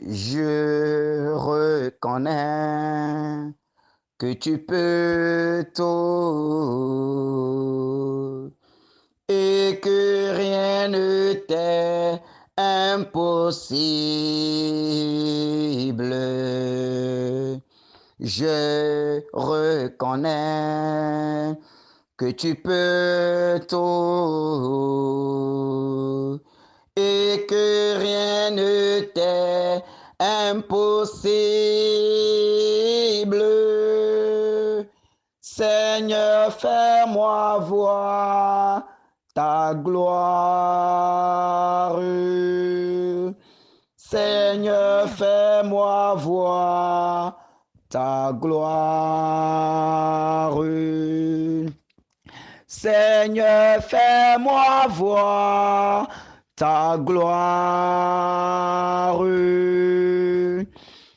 Je reconnais que tu peux tout et que rien ne t'est impossible. Je reconnais que tu peux tout et que rien ne t'est impossible. Seigneur, fais-moi voir ta gloire. Seigneur, fais-moi voir ta gloire. Seigneur, fais-moi voir ta gloire.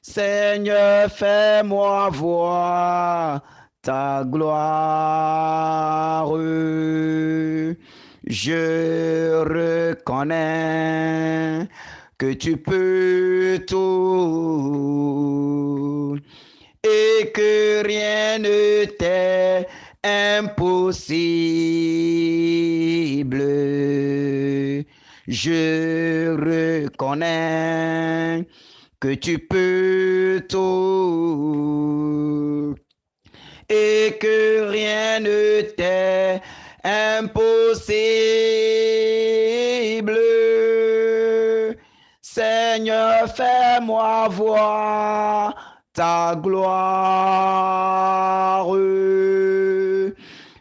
Seigneur, fais-moi voir ta gloire. Je reconnais que tu peux tout et que rien ne t'est impossible. Je reconnais que tu peux tout et que rien ne t'est impossible. Seigneur, fais-moi voir ta gloire.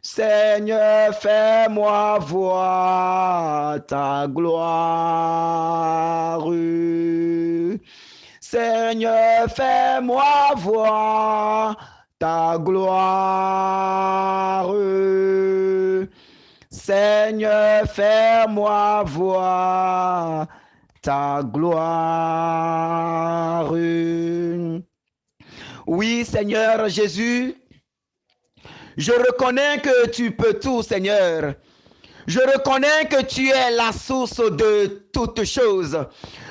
Seigneur, fais-moi voir ta gloire. Seigneur, fais-moi voir ta gloire. Seigneur, fais-moi voir ta gloire. Oui, Seigneur Jésus, je reconnais que tu peux tout, Seigneur. Je reconnais que tu es la source de toutes choses.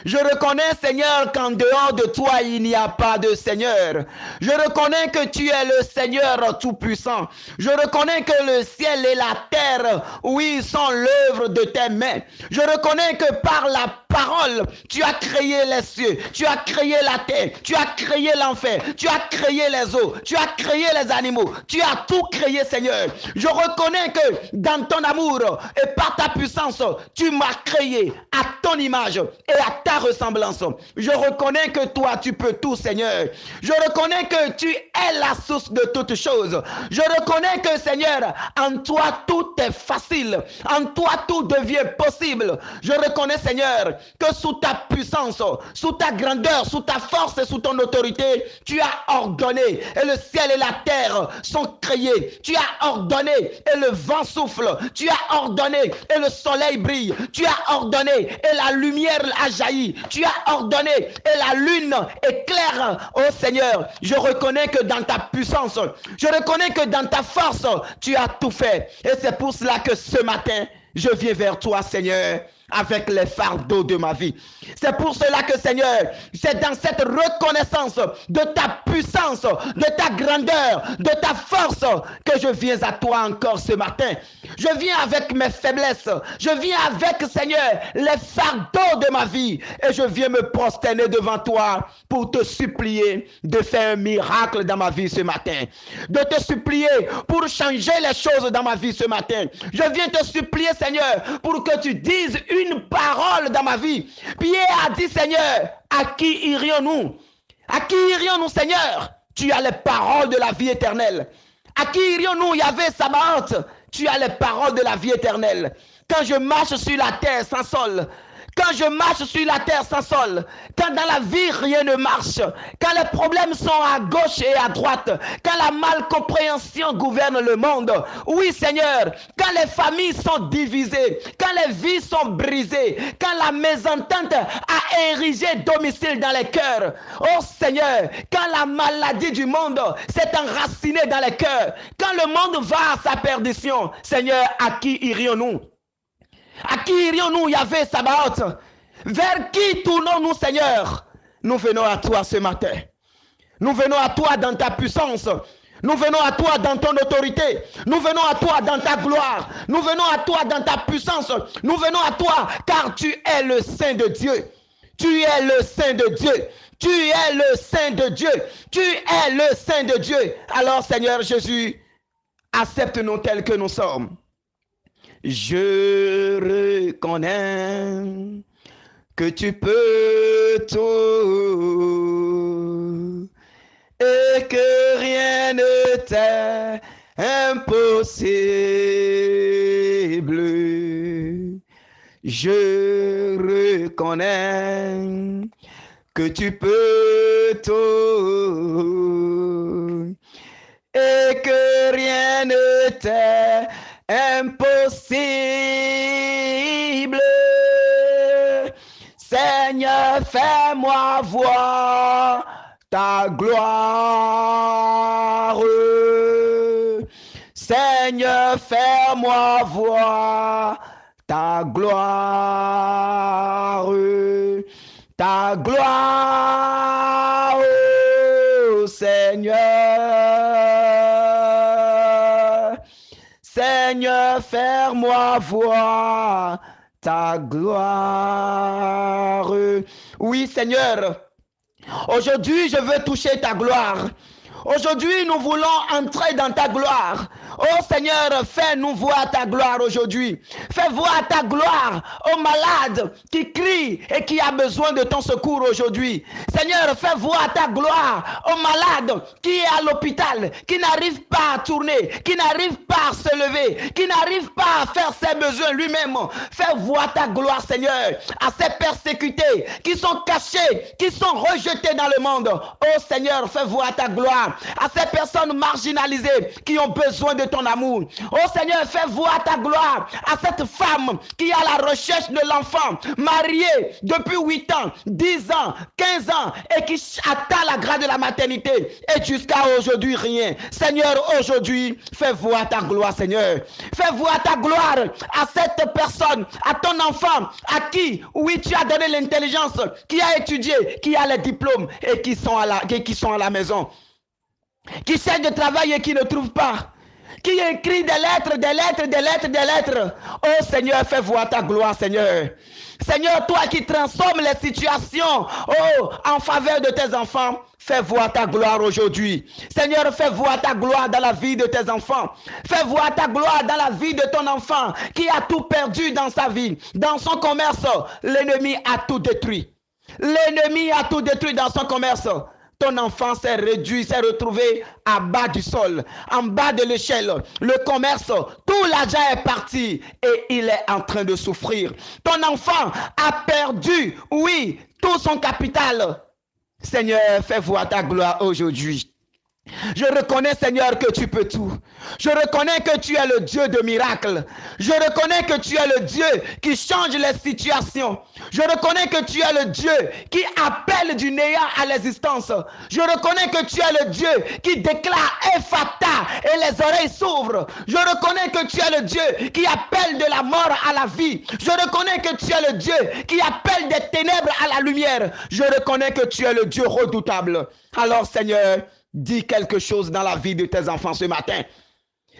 Je reconnais, Seigneur, qu'en dehors de toi, il n'y a pas de Seigneur. Je reconnais que tu es le Seigneur Tout-Puissant. Je reconnais que le ciel et la terre, oui, sont l'œuvre de tes mains. Je reconnais que par la parole, tu as créé les cieux, tu as créé la terre, tu as créé l'enfer, tu as créé les eaux, tu as créé les animaux, tu as tout créé, Seigneur. Je reconnais que dans ton amour et par ta puissance, tu m'as créé à ton image et à ta ressemblance. Je reconnais que toi, tu peux tout, Seigneur. Je reconnais que tu es la source de toutes choses. Je reconnais que, Seigneur, en toi, tout est facile. En toi, tout devient possible. Je reconnais, Seigneur, que sous ta puissance, sous ta grandeur, sous ta force et sous ton autorité, tu as ordonné et le ciel et la terre sont créés. Tu as ordonné et le vent souffle. Tu as ordonné et le soleil brille. Tu as ordonné et la lumière a jailli. Tu as ordonné et la lune éclaire. Oh Seigneur, je reconnais que dans ta puissance, je reconnais que dans ta force, tu as tout fait. Et c'est pour cela que ce matin, je viens vers toi, Seigneur, avec les fardeaux de ma vie. C'est pour cela que, Seigneur, c'est dans cette reconnaissance de ta puissance, de ta grandeur, de ta force que je viens à toi encore ce matin. Je viens avec mes faiblesses. Je viens avec, Seigneur, les fardeaux de ma vie. Et je viens me prosterner devant toi pour te supplier de faire un miracle dans ma vie ce matin. De te supplier pour changer les choses dans ma vie ce matin. Je viens te supplier, Seigneur, pour que tu dises une parole dans ma vie. Pierre a dit, Seigneur, à qui irions-nous? À qui irions-nous, Seigneur? Tu as les paroles de la vie éternelle. À qui irions-nous, Yahvé Sabaoth? Tu as les paroles de la vie éternelle. Quand je marche sur la terre sans sol, quand je marche sur la terre sans sol, quand dans la vie rien ne marche, quand les problèmes sont à gauche et à droite, quand la malcompréhension gouverne le monde, oui Seigneur, quand les familles sont divisées, quand les vies sont brisées, quand la mésentente a érigé domicile dans les cœurs, oh Seigneur, quand la maladie du monde s'est enracinée dans les cœurs, quand le monde va à sa perdition, Seigneur, à qui irions-nous? À qui irions-nous, Yahvé Sabaoth? Vers qui tournons-nous, Seigneur? Nous venons à toi ce matin. Nous venons à toi dans ta puissance. Nous venons à toi dans ton autorité. Nous venons à toi dans ta gloire. Nous venons à toi dans ta puissance. Nous venons à toi car tu es le Saint de Dieu. Tu es le Saint de Dieu. Tu es le Saint de Dieu. Tu es le Saint de Dieu. Alors Seigneur Jésus, accepte-nous tels que nous sommes. Je reconnais que tu peux tout et que rien ne t'est impossible. Je reconnais que tu peux tout et que rien ne t'est impossible. Seigneur, fais-moi voir ta gloire. Seigneur, fais-moi voir ta gloire. Ta gloire, oh Seigneur. Seigneur, fais-moi voir ta gloire. Oui, Seigneur. Aujourd'hui, je veux toucher ta gloire. Aujourd'hui, nous voulons entrer dans ta gloire. Oh Seigneur, fais-nous voir ta gloire aujourd'hui. Fais voir ta gloire aux malades qui crient et qui a besoin de ton secours aujourd'hui. Seigneur, fais voir ta gloire aux malades qui est à l'hôpital, qui n'arrive pas à tourner, qui n'arrive pas à se lever, qui n'arrive pas à faire ses besoins lui-même. Fais voir ta gloire, Seigneur, à ces persécutés qui sont cachés, qui sont rejetés dans le monde. Oh Seigneur, fais voir ta gloire à ces personnes marginalisées qui ont besoin de ton amour. Oh Seigneur, fais voir ta gloire à cette femme qui est à la recherche de l'enfant, mariée depuis 8 ans, 10 ans, 15 ans et qui atteint la grâce de la maternité et jusqu'à aujourd'hui rien. Seigneur, aujourd'hui, fais voir ta gloire, Seigneur. Fais voir ta gloire à cette personne, à ton enfant, à qui, oui, tu as donné l'intelligence, qui a étudié, qui a les diplômes et qui sont à la maison, qui cherche de travail et qui ne trouve pas, qui écrit des lettres. Oh Seigneur, fais voir ta gloire, Seigneur. Seigneur, toi qui transformes les situations en faveur de tes enfants, fais voir ta gloire aujourd'hui. Seigneur, fais voir ta gloire dans la vie de tes enfants. Fais voir ta gloire dans la vie de ton enfant qui a tout perdu dans sa vie. Dans son commerce, l'ennemi a tout détruit. L'ennemi a tout détruit dans son commerce. Ton enfant s'est réduit, s'est retrouvé à bas du sol, en bas de l'échelle. Le commerce, tout l'argent est parti et il est en train de souffrir. Ton enfant a perdu, oui, tout son capital. Seigneur, fais voir ta gloire aujourd'hui. Je reconnais, Seigneur, que tu peux tout. Je reconnais que tu es le Dieu de miracles. Je reconnais que tu es le Dieu qui change les situations. Je reconnais que tu es le Dieu qui appelle du néant à l'existence. Je reconnais que tu es le Dieu qui déclare Ephata et les oreilles s'ouvrent. Je reconnais que tu es le Dieu qui appelle de la mort à la vie. Je reconnais que tu es le Dieu qui appelle des ténèbres à la lumière. Je reconnais que tu es le Dieu redoutable. Alors, Seigneur, dis quelque chose dans la vie de tes enfants ce matin.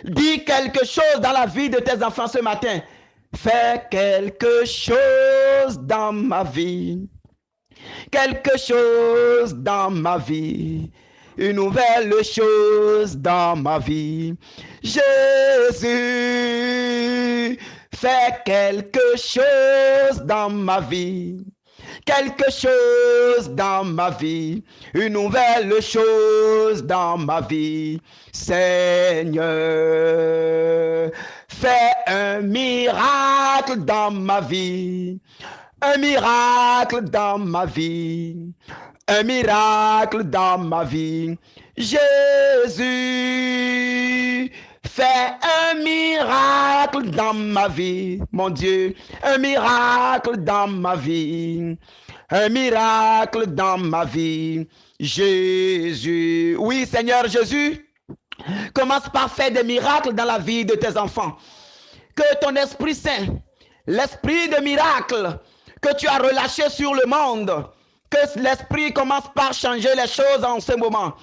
Dis quelque chose dans la vie de tes enfants ce matin. Fais quelque chose dans ma vie. Quelque chose dans ma vie. Une nouvelle chose dans ma vie. Jésus, fais quelque chose dans ma vie. Quelque chose dans ma vie, une nouvelle chose dans ma vie. Seigneur, fais un miracle dans ma vie, un miracle dans ma vie, un miracle dans ma vie. Jésus, fais un miracle dans ma vie, mon Dieu, un miracle dans ma vie, un miracle dans ma vie, Jésus. Oui, Seigneur Jésus, commence par faire des miracles dans la vie de tes enfants. Que ton Esprit Saint, l'esprit de miracle que tu as relâché sur le monde, Que l'Esprit commence par changer les choses en ce moment.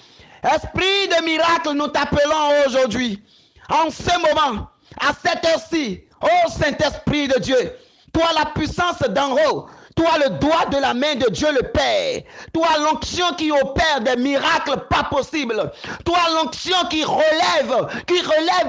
Esprit de miracle, nous t'appelons aujourd'hui. En ce moment, à cette heure-ci, ô Saint-Esprit de Dieu, toi la puissance d'en haut, toi le doigt de la main de Dieu le Père, toi l'onction qui opère des miracles pas possibles, toi l'onction qui relève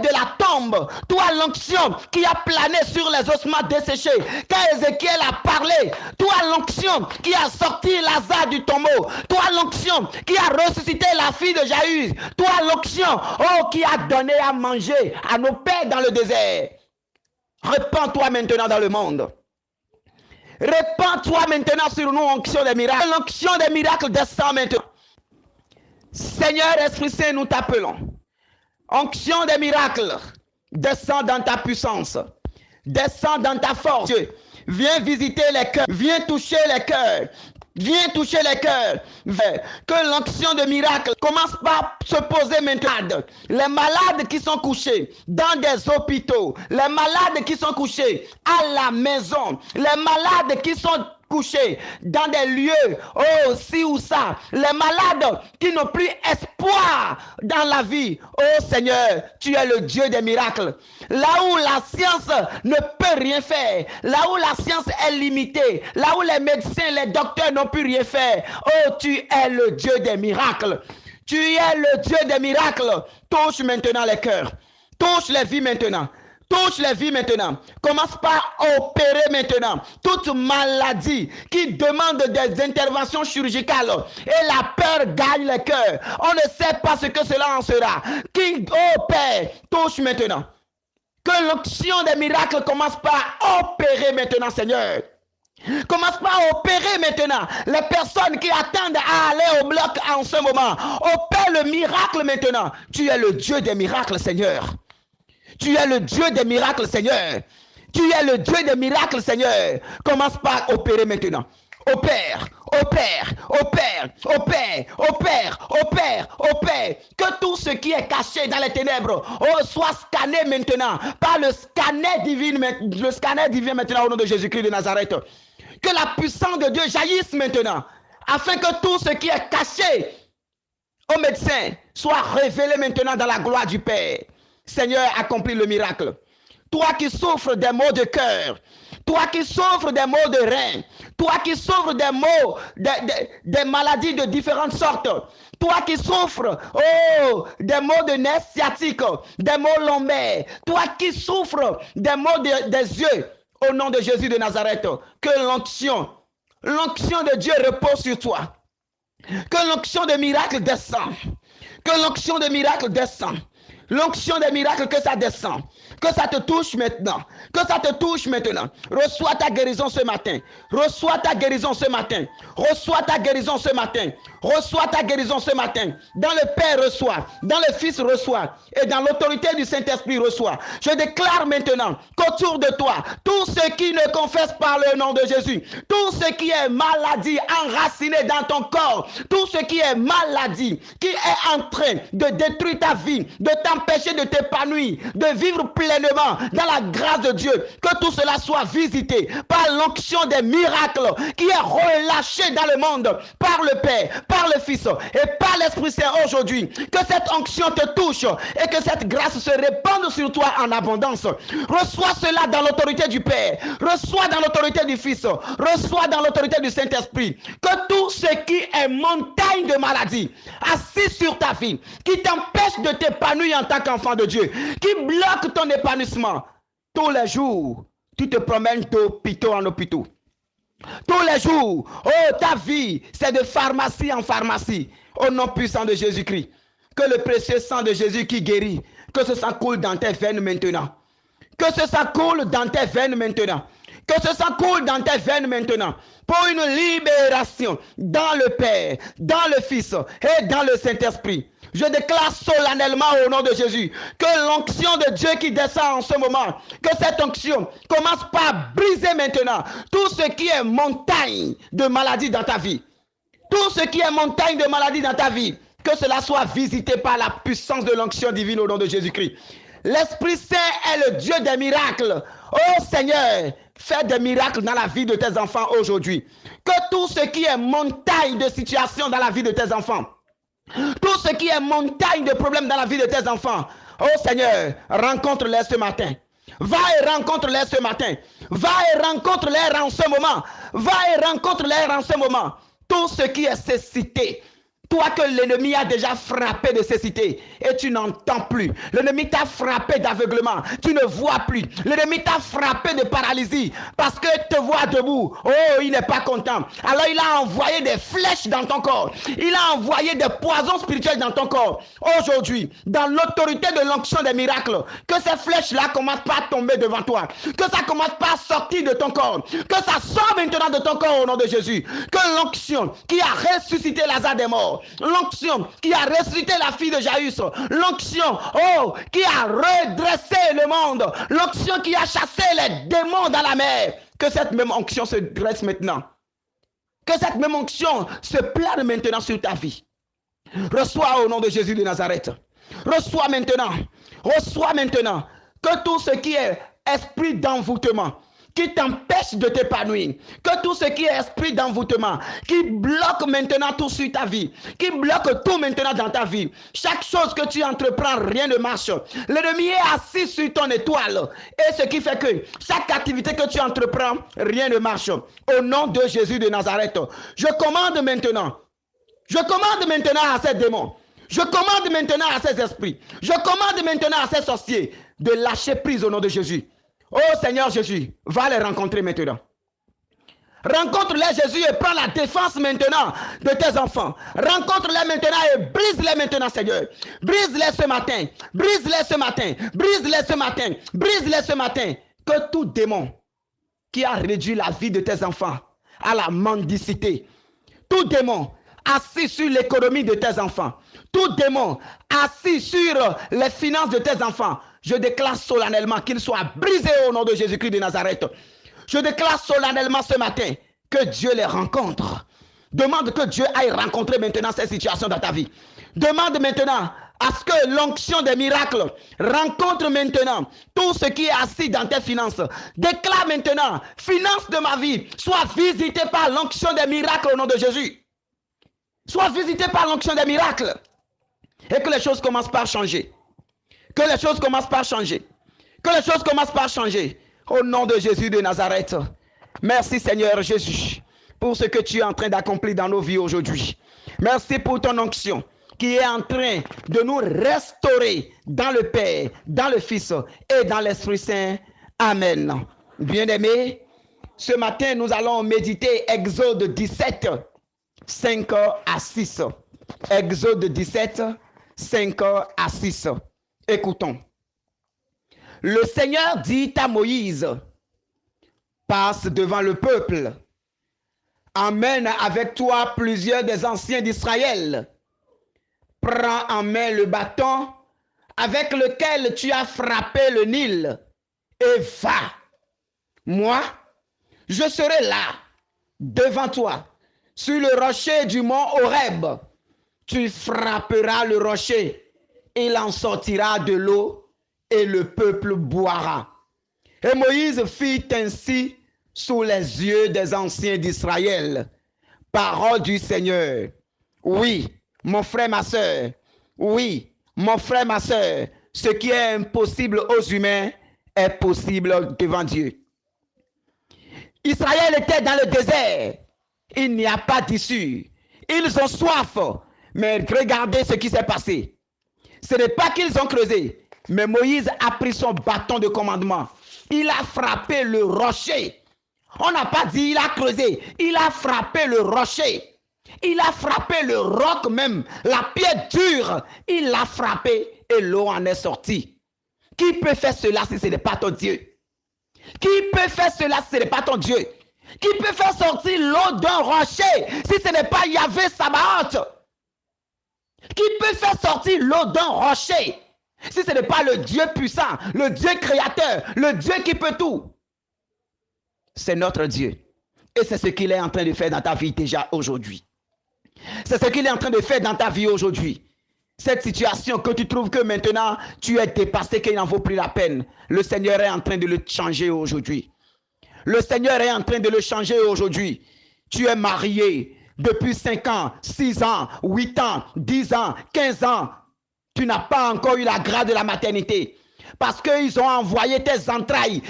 de la tombe, toi l'onction qui a plané sur les ossements desséchés, quand Ézéchiel a parlé, toi l'onction qui a sorti Lazare du tombeau, toi l'onction qui a ressuscité la fille de Jaïr, toi l'onction, oh, qui a donné à manger à nos pères dans le désert. Répands-toi maintenant dans le monde. Répands-toi maintenant sur nous, onction des miracles. L'onction des miracles descend maintenant. Seigneur Esprit Saint, nous t'appelons. Onction des miracles, descend dans ta puissance. Descend dans ta force. Viens visiter les cœurs. Viens toucher les cœurs. Viens toucher les cœurs. Que l'onction de miracle commence par se poser maintenant. Les malades qui sont couchés dans des hôpitaux, les malades qui sont couchés à la maison, les malades qui sont couchés dans des lieux, oh, ci ou ça, les malades qui n'ont plus espoir dans la vie. Oh Seigneur, tu es le Dieu des miracles. Là où la science ne peut rien faire, là où la science est limitée, là où les médecins, les docteurs n'ont pu rien faire, oh, tu es le Dieu des miracles. Tu es le Dieu des miracles. Touche maintenant les cœurs. Touche les vies maintenant. Touche les vies maintenant. Commence par opérer maintenant toute maladie qui demande des interventions chirurgicales. Et la peur gagne le cœur. On ne sait pas ce que cela en sera. Qui opère, touche maintenant. Que l'onction des miracles commence par opérer maintenant, Seigneur. Commence par opérer maintenant les personnes qui attendent à aller au bloc en ce moment. Opère le miracle maintenant. Tu es le Dieu des miracles, Seigneur. Tu es le Dieu des miracles, Seigneur. Tu es le Dieu des miracles, Seigneur. Commence par opérer maintenant. Opère, opère, opère, opère, opère, opère, opère. Que tout ce qui est caché dans les ténèbres soit scanné maintenant par le scanner divin maintenant au nom de Jésus-Christ de Nazareth. Que la puissance de Dieu jaillisse maintenant afin que tout ce qui est caché aux médecins soit révélé maintenant dans la gloire du Père. Seigneur, accomplis le miracle. Toi qui souffres des maux de cœur, toi qui souffres des maux de rein, toi qui souffres des maux, des maladies de différentes sortes, toi qui souffres des maux de nerfs sciatiques, des maux lombaires, toi qui souffres des maux des yeux, au nom de Jésus de Nazareth, que l'onction de Dieu repose sur toi. Que l'onction de miracle descend. Que l'onction de miracle descend. L'onction des miracles, que ça descend. Que ça te touche maintenant. Que ça te touche maintenant. Reçois ta guérison ce matin. Reçois ta guérison ce matin. Reçois ta guérison ce matin. Reçois ta guérison ce matin. Dans le Père reçoit. Dans le Fils reçoit. Et dans l'autorité du Saint-Esprit reçoit. Je déclare maintenant qu'autour de toi, tous ceux qui ne confessent pas le nom de Jésus, tout ce qui est maladie enracinée dans ton corps, tout ce qui est maladie qui est en train de détruire ta vie, de t'empêcher de t'épanouir, de vivre pleinement dans la grâce de Dieu, que tout cela soit visité par l'onction des miracles qui est relâchée dans le monde par le Père, par le Fils et par l'Esprit Saint aujourd'hui. Que cette onction te touche et que cette grâce se répande sur toi en abondance. Reçois cela dans l'autorité du Père, reçois dans l'autorité du Fils, reçois dans l'autorité du Saint-Esprit. Que tout ce qui est montagne de maladie assis sur ta vie, qui t'empêche de t'épanouir en tant qu'enfant de Dieu, qui bloque ton épanouissement, tous les jours, tu te promènes d'hôpital en hôpital. Tous les jours, oh, ta vie, c'est de pharmacie en pharmacie, au nom puissant de Jésus-Christ. Que le précieux sang de Jésus qui guérit, que ce sang coule dans tes veines maintenant. Que ce sang coule dans tes veines maintenant. Que ce sang coule dans tes veines maintenant. Pour une libération dans le Père, dans le Fils et dans le Saint-Esprit. Je déclare solennellement au nom de Jésus que l'onction de Dieu qui descend en ce moment, que cette onction commence par briser maintenant tout ce qui est montagne de maladie dans ta vie. Tout ce qui est montagne de maladie dans ta vie, que cela soit visité par la puissance de l'onction divine au nom de Jésus-Christ. L'Esprit Saint est le Dieu des miracles. Oh Seigneur, fais des miracles dans la vie de tes enfants aujourd'hui. Que tout ce qui est montagne de situation dans la vie de tes enfants, tout ce qui est montagne de problèmes dans la vie de tes enfants, oh Seigneur, rencontre-les ce matin. Va et rencontre-les ce matin. Va et rencontre-les en ce moment. Va et rencontre-les en ce moment. Tout ce qui est cécité, toi que l'ennemi a déjà frappé de cécité et tu n'entends plus. L'ennemi t'a frappé d'aveuglement. Tu ne vois plus. L'ennemi t'a frappé de paralysie parce que te voit debout. Oh, il n'est pas content. Alors il a envoyé des flèches dans ton corps. Il a envoyé des poisons spirituels dans ton corps. Aujourd'hui, dans l'autorité de l'onction des miracles, que ces flèches-là commencent pas à tomber devant toi. Que ça commence pas à sortir de ton corps. Que ça sort maintenant de ton corps au nom de Jésus. Que l'onction qui a ressuscité Lazare des morts, l'onction qui a ressuscité la fille de Jaïus, l'onction qui a redressé le monde, l'onction qui a chassé les démons dans la mer, que cette même onction se dresse maintenant. Que cette même onction se plane maintenant sur ta vie. Reçois au nom de Jésus de Nazareth. Reçois maintenant. Reçois maintenant que tout ce qui est esprit d'envoûtement, qui t'empêche de t'épanouir, que tout ce qui est esprit d'envoûtement, qui bloque maintenant tout sur ta vie, qui bloque tout maintenant dans ta vie, chaque chose que tu entreprends, rien ne marche. L'ennemi est assis sur ton étoile, et ce qui fait que chaque activité que tu entreprends, rien ne marche. Au nom de Jésus de Nazareth, je commande maintenant à ces démons, je commande maintenant à ces esprits, je commande maintenant à ces sorciers de lâcher prise au nom de Jésus. Oh Seigneur Jésus, va les rencontrer maintenant. Rencontre-les Jésus et prends la défense maintenant de tes enfants. Rencontre-les maintenant et brise-les maintenant Seigneur. Brise-les ce matin, brise-les ce matin, brise-les ce matin, brise-les ce matin. Que tout démon qui a réduit la vie de tes enfants à la mendicité, tout démon assis sur l'économie de tes enfants, tout démon assis sur les finances de tes enfants, je déclare solennellement qu'il soit brisé au nom de Jésus-Christ de Nazareth. Je déclare solennellement ce matin que Dieu les rencontre. Demande que Dieu aille rencontrer maintenant ces situations dans ta vie. Demande maintenant à ce que l'onction des miracles rencontre maintenant tout ce qui est assis dans tes finances. Déclare maintenant, finances de ma vie, sois visité par l'onction des miracles au nom de Jésus. Sois visité par l'onction des miracles. Et que les choses commencent par changer. Que les choses commencent par changer. Que les choses commencent par changer. Au nom de Jésus de Nazareth. Merci Seigneur Jésus pour ce que tu es en train d'accomplir dans nos vies aujourd'hui. Merci pour ton onction qui est en train de nous restaurer dans le Père, dans le Fils et dans l'Esprit Saint. Amen. Bien-aimés, ce matin nous allons méditer Exode 17, 5 à 6. Exode 17, 5 à 6. Écoutons. Le Seigneur dit à Moïse, passe devant le peuple, emmène avec toi plusieurs des anciens d'Israël, prends en main le bâton avec lequel tu as frappé le Nil et va. Moi, je serai là, devant toi, sur le rocher du mont Horeb. Tu frapperas le rocher, il en sortira de l'eau et le peuple boira. Et Moïse fit ainsi sous les yeux des anciens d'Israël. Parole du Seigneur. Oui, mon frère, ma soeur. Oui, mon frère, ma soeur. Ce qui est impossible aux humains est possible devant Dieu. Israël était dans le désert. Il n'y a pas d'issue. Ils ont soif. Mais regardez ce qui s'est passé. Ce n'est pas qu'ils ont creusé. Mais Moïse a pris son bâton de commandement. Il a frappé le rocher. On n'a pas dit il a creusé. Il a frappé le rocher. Il a frappé le roc même. La pierre dure. Il l'a frappé et l'eau en est sortie. Qui peut faire cela si ce n'est pas ton Dieu? Qui peut faire cela si ce n'est pas ton Dieu? Qui peut faire sortir l'eau d'un rocher si ce n'est pas Yahvé Sabaoth? Qui peut faire sortir l'eau d'un rocher si ce n'est pas le Dieu puissant, le Dieu créateur, le Dieu qui peut tout? C'est notre Dieu. Et c'est ce qu'il est en train de faire dans ta vie déjà aujourd'hui. C'est ce qu'il est en train de faire dans ta vie aujourd'hui. cette situation que tu trouves que maintenant tu es dépassé, qu'il n'en vaut plus la peine, le Seigneur est en train de le changer aujourd'hui. Le Seigneur est en train de le changer aujourd'hui. Tu es marié depuis 5 ans, 6 ans, 8 ans, 10 ans, 15 ans. Tu n'as pas encore eu la grâce de la maternité. Parce qu'ils ont envoyé tes entrailles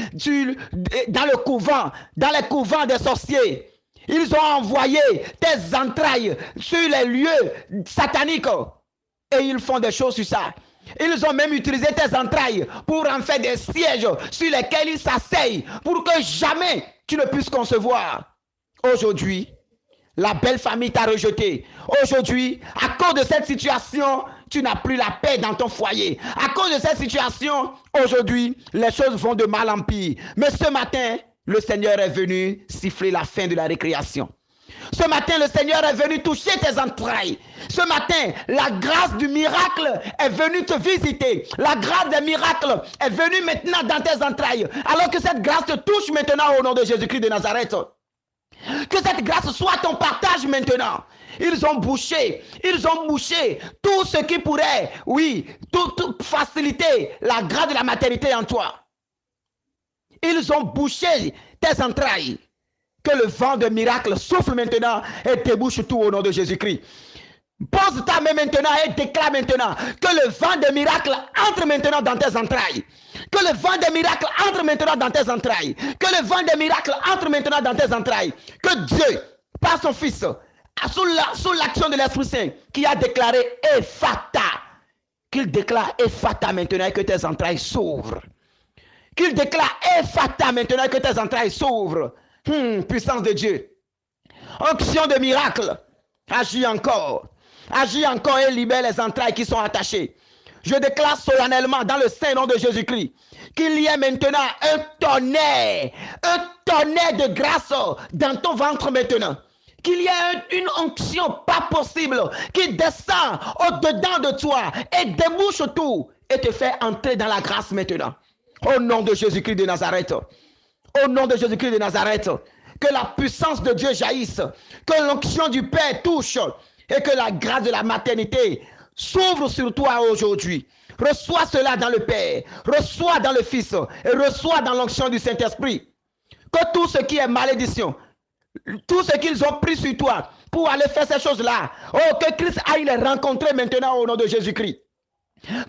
dans le couvent, dans les couvents des sorciers. Ils ont envoyé tes entrailles sur les lieux sataniques. Et ils font des choses sur ça. Ils ont même utilisé tes entrailles pour en faire des sièges sur lesquels ils s'asseyent pour que jamais tu ne puisses concevoir. Aujourd'hui, la belle famille t'a rejeté. Aujourd'hui, à cause de cette situation, tu n'as plus la paix dans ton foyer. À cause de cette situation, aujourd'hui, les choses vont de mal en pire. Mais ce matin, le Seigneur est venu siffler la fin de la récréation. Ce matin, le Seigneur est venu toucher tes entrailles. Ce matin, la grâce du miracle est venue te visiter. La grâce des miracles est venue maintenant dans tes entrailles. Alors que cette grâce te touche maintenant au nom de Jésus-Christ de Nazareth. Que cette grâce soit ton partage maintenant. Ils ont bouché tout ce qui pourrait, tout faciliter la grâce de la maternité en toi. Ils ont bouché tes entrailles. Que le vent de miracle souffle maintenant et débouche tout au nom de Jésus-Christ. Pose ta main maintenant et déclare maintenant que le vent de miracle entre maintenant dans tes entrailles. Que le vent de miracle entre maintenant dans tes entrailles. Que le vent de miracle entre maintenant dans tes entrailles. Que Dieu, par son Fils, sous l'action de l'Esprit Saint, qui a déclaré Ephata, qu'il déclare Ephata maintenant et que tes entrailles s'ouvrent. Qu'il déclare Ephata maintenant et que tes entrailles s'ouvrent. Puissance de Dieu. Onction de miracle. Agis encore et libère les entrailles qui sont attachées. Je déclare solennellement dans le saint nom de Jésus-Christ qu'il y ait maintenant un tonnerre de grâce dans ton ventre maintenant. Qu'il y ait une onction pas possible qui descend au-dedans de toi et débouche tout et te fait entrer dans la grâce maintenant. Au nom de Jésus-Christ de Nazareth. Au nom de Jésus-Christ de Nazareth, que la puissance de Dieu jaillisse, que l'onction du Père touche et que la grâce de la maternité s'ouvre sur toi aujourd'hui. Reçois cela dans le Père, reçois dans le Fils et reçois dans l'onction du Saint-Esprit. Que tout ce qui est malédiction, tout ce qu'ils ont pris sur toi pour aller faire ces choses-là, que Christ aille les rencontrer maintenant au nom de Jésus-Christ.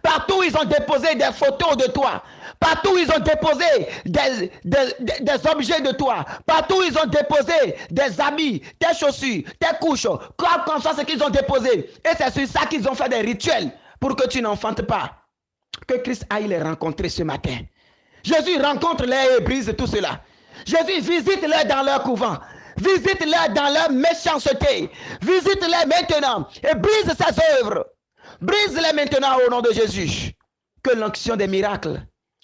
Partout ils ont déposé des photos de toi. Partout ils ont déposé des objets de toi. Partout ils ont déposé des habits, tes chaussures, tes couches. Quoi qu'on soit ce qu'ils ont déposé. Et c'est sur ça qu'ils ont fait des rituels pour que tu n'enfantes pas. Que Christ aille les rencontrer ce matin. Jésus rencontre-les et brise tout cela. Jésus visite-les dans leur couvent. Visite-les dans leur méchanceté. Visite-les maintenant et brise ses œuvres. Brise-les maintenant au nom de Jésus. Que l'onction des miracles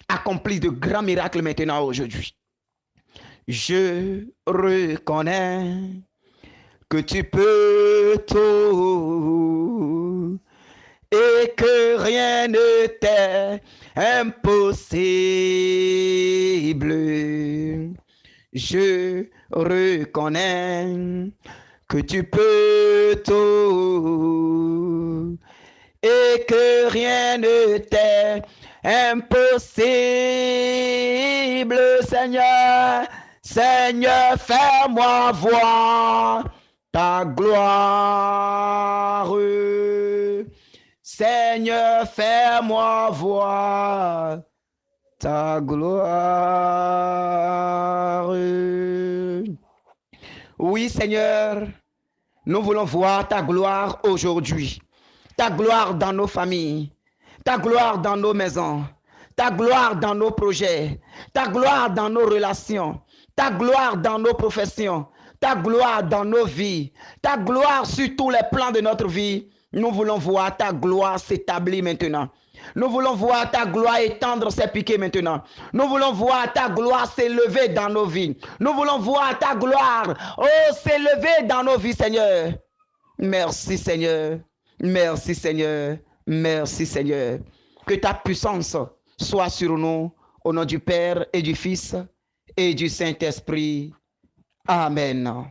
accomplit de grands miracles maintenant aujourd'hui. Je reconnais que tu peux tout et que rien ne t'est impossible. Je reconnais que tu peux tout et que rien ne t'est impossible, Seigneur. Seigneur, fais-moi voir ta gloire. Seigneur, fais-moi voir ta gloire. Oui, Seigneur, nous voulons voir ta gloire aujourd'hui. Ta gloire dans nos familles, ta gloire dans nos maisons, ta gloire dans nos projets, ta gloire dans nos relations, ta gloire dans nos professions, ta gloire dans nos vies, ta gloire sur tous les plans de notre vie. Nous voulons voir ta gloire s'établir maintenant. Nous voulons voir ta gloire étendre ses piquets maintenant. Nous voulons voir ta gloire s'élever dans nos vies. Nous voulons voir ta gloire s'élever dans nos vies, Seigneur. Merci, Seigneur. Merci Seigneur, merci Seigneur. Que ta puissance soit sur nous, au nom du Père et du Fils et du Saint-Esprit. Amen.